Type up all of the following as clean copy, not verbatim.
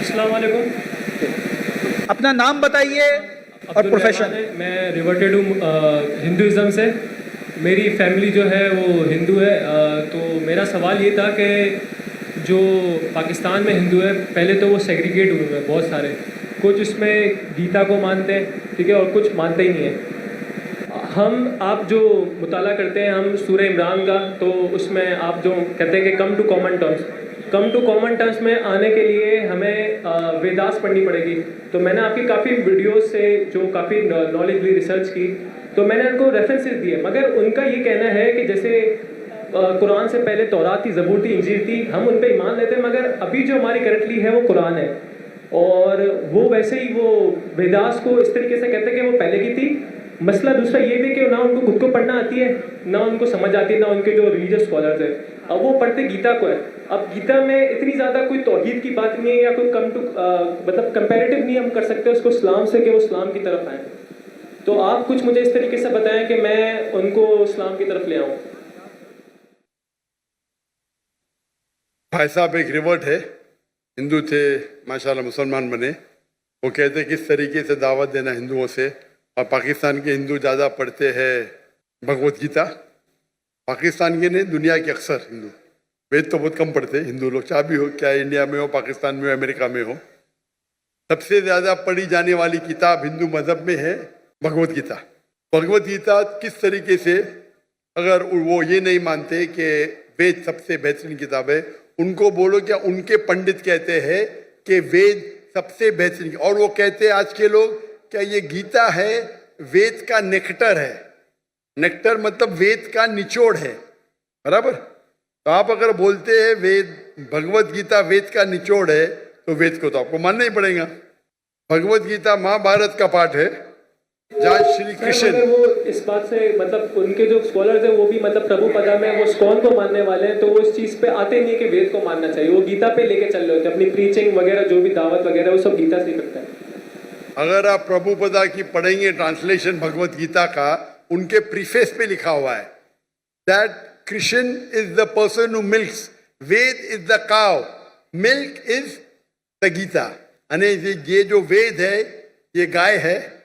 अस्सलाम वालेकुम। अपना नाम बताइए और प्रोफेशन। मैं रिवर्टेड हूँ हिंदुज़म से। मेरी फैमिली जो है वो हिंदू है। तो मेरा सवाल ये था कि जो पाकिस्तान में हिंदू है, पहले तो वो सेग्रीगेट हुए हैं बहुत सारे। कुछ उसमें गीता को मानते हैं, ठीक है, और कुछ मानते ही नहीं है। आप जो मुताला करते हैं हम सूरह इमरान का, तो उसमें आप जो कहते हैं कि कम टू कॉमन टर्म्स में आने के लिए हमें वेदास पढ़नी पड़ेगी। तो मैंने आपकी काफ़ी वीडियोस से जो काफ़ी नॉलेजली रिसर्च की, तो मैंने उनको रेफरेंसेस दिए, मगर उनका ये कहना है कि जैसे कुरान से पहले तौरात थी, ज़बूर थी, इंजील थी, हम उन पर ईमान लेते हैं, मगर अभी जो हमारी करंटली है वो कुरान है। और वो वैसे ही वो वेदास को इस तरीके से कहते हैं कि वो पहले की थी। मसला दूसरा ये भी कि ना उनको खुद को पढ़ना आती है, ना उनको समझ आती है, ना उनके जो रिलीजियस स्कॉलर्स है। अब वो पढ़ते गीता को है। अब गीता में इतनी ज़्यादा कोई तौहीद की बात नहीं है, या कोई मतलब कंपैरेटिव नहीं हम कर सकते उसको इस्लाम से कि वो इस्लाम की तरफ आए। तो आप कुछ मुझे इस तरीके से बताएं कि मैं उनको इस्लाम की तरफ ले आऊँ। भाई साहब एक रिवर्ट है, हिंदू थे, माशाल्लाह मुसलमान बने। वो कहते किस तरीके से दावत देना हिंदुओं से। और पाकिस्तान के हिंदू ज़्यादा पढ़ते हैं भगवत गीता, पाकिस्तान के नहीं, दुनिया के अक्सर हिंदू। वेद तो बहुत कम पढ़ते हैं हिंदू लोग, चाहे भी हो, क्या इंडिया में हो, पाकिस्तान में हो, अमेरिका में हो। सबसे ज़्यादा पढ़ी जाने वाली किताब हिंदू मज़हब में है भगवत गीता। भगवत गीता किस तरीके से, अगर वो ये नहीं मानते कि वेद सबसे बेहतरीन किताब है, उनको बोलो क्या उनके पंडित कहते हैं कि वेद सबसे बेहतरीन, और वो कहते हैं आज के लोग क्या ये गीता है वेद का नेक्टर है। नेक्टर मतलब वेद का निचोड़ है, बराबर। तो आप अगर बोलते हैं वेद, भगवत गीता वेद का निचोड़ है, तो वेद को तो आपको मानना ही पड़ेगा। भगवत गीता महाभारत का पाठ है, जहाँ श्री कृष्ण, वो इस बात से मतलब उनके जो स्कॉलर्स हैं वो भी मतलब प्रभुपदा में वो स्कॉन को मानने वाले हैं, तो वो इस चीज़ पे आते नहीं कि वेद को मानना चाहिए। वो गीता पे लेके चल रहे होते हैं, अपनी प्रीचिंग वगैरह जो भी दावत वगैरह वो सब गीता से ही करते हैं। अगर आप प्रभुपदा की पढ़ेंगे ट्रांसलेशन भगवत गीता का, उनके प्रीफेस पे लिखा हुआ है that Krishna is the person who milks, Veda is the cow, milk is the Gita. यानी ये जो वेद है ये गाय है,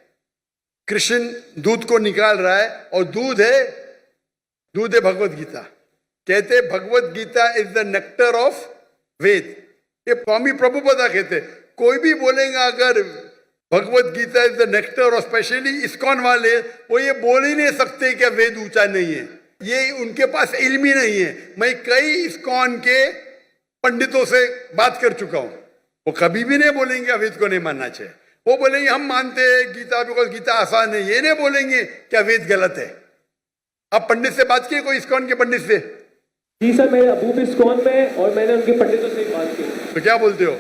कृष्ण दूध को निकाल रहा है, और दूध है भगवत गीता। कहते Bhagavad Gita is the nectar of Veda. ये स्वामी प्रभुपदा कहते। कोई भी बोलेगा अगर Bhagavad Gita is the nectar, और स्पेशली इस्कॉन वाले, वो ये बोल ही नहीं सकते कि वेद ऊंचा नहीं है। ये उनके पास इल्म ही नहीं है। मैं कई इस्कॉन के पंडितों से बात कर चुका हूं, वो कभी भी नहीं बोलेंगे वेद को नहीं मानना चाहिए। वो बोलेंगे हम मानते हैं गीता, बिकॉज गीता आसान है। ये नहीं बोलेंगे क्या वेद गलत है। आप पंडित से बात किए, कोई इस्कॉन के पंडित से? जी सर, मेरे अबू भी इस्कॉन में, और मैंने उनके पंडितों से बात की। तो क्या बोलते हो?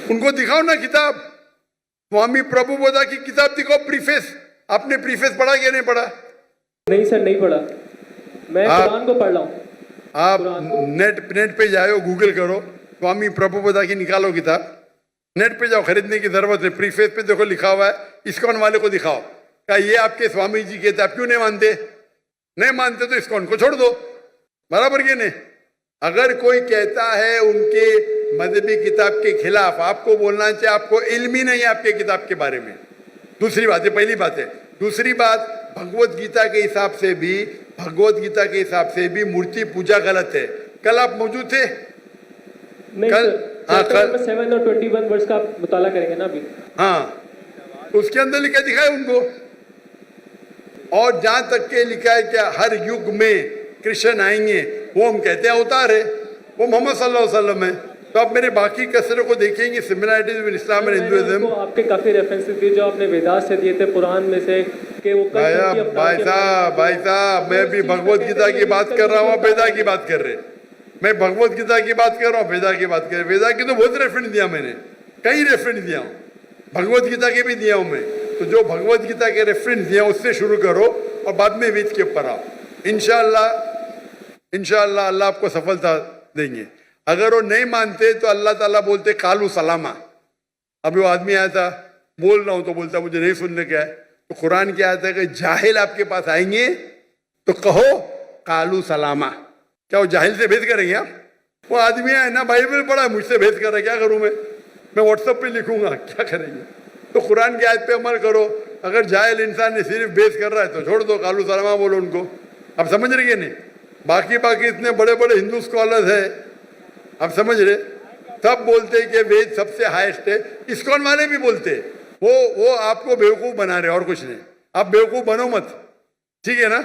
उनको दिखाओ ना किताब, स्वामी प्रभुपदा की किताब दिखाओ, प्रीफेस। आपने प्रीफेस पढ़ा क्या नहीं पढ़ा? नहीं सर, नहीं पढ़ा। मैं कुरान को पढ़ रहा हूँ। आप नेट पे जाओ, गूगल करो, स्वामी प्रभुपदा की निकालो किताब, नेट पे जाओ, खरीदने की जरूरत है। प्रीफेस पे देखो लिखा हुआ है, इस्कॉन वाले को दिखाओ, क्या ये आपके स्वामी जी कहते, आप क्यों नहीं मानते? नहीं मानते तो इस्कॉन को छोड़ दो, बराबर के नहीं। अगर कोई कहता है उनके मजहबी किताब के खिलाफ, आपको बोलना चाहिए आपको इल्म ही नहीं है आपके किताब के बारे में। दूसरी बात है, पहली बात है। दूसरी बात, भगवत गीता के हिसाब से भी मूर्ति पूजा गलत है। कल आप मौजूद थे? नहीं कल, कल 7 और 21 वर्ष का आप मुताला करेंगे ना अभी? हाँ, तो उसके अंदर लिखा दिखा है उनको। और जहां तक के लिखा है क्या हर युग में कृष्ण आएंगे, वो हम कहते हैं अवतार है, वो मोहम्मद सल्लल्लाहु अलैहि वसल्लम है। तो आप मेरे बाकी कसरों को देखेंगे, similarities with Islam and Hinduism. आपके काफी रेफरेंसेस दिए जो आपने वेदास से दिए थे, कुरान में से, कि वो भाई साहब मैं भी भगवत गीता की बात कर रहा हूँ, वेदा की बात कर रहे। मैं भगवत गीता की बात कर रहा हूँ, वेदा की बात कर रहे। वेदा की तो बहुत रेफरेंस दिया मैंने, कई रेफरेंस दिया हूँ, भगवत गीता के भी दिया हूँ मैं। तो जो भगवत गीता के रेफरेंस दिया उससे शुरू करो और बाद में वेद के ऊपर आओ। इंशाअल्लाह अल्लाह आपको सफलता देंगे। अगर वो नहीं मानते तो अल्लाह ताला बोलते कालू सलामा। अभी वो आदमी आया था, बोल रहा हूं तो बोलता मुझे नहीं सुनने क्या है। तो कुरान क्या आता है कि जाहिल आपके पास आएंगे तो कहो कालू सलामा। क्या वो जाहिल से भेद करेंगे आप? वो आदमी है ना बाइबल पढ़ा है, मुझसे भेद कर रहा है, क्या करूं मैं व्हाट्सएप पे लिखूंगा, क्या करेंगे? तो कुरान की आयत पे अमल करो। अगर जाहिल इंसान ने सिर्फ बेस कर रहा है तो छोड़ दो, कालू सलामा बोलो उनको। आप समझ रहे नहीं? बाकी इतने बड़े बड़े हिंदू स्कॉलर्स है, आप समझ रहे, सब बोलते हैं कि वेद सबसे हाईएस्ट है। इस्कॉन वाले भी बोलते हैं। वो आपको बेवकूफ बना रहे और कुछ नहीं। आप बेवकूफ बनो मत, ठीक है ना?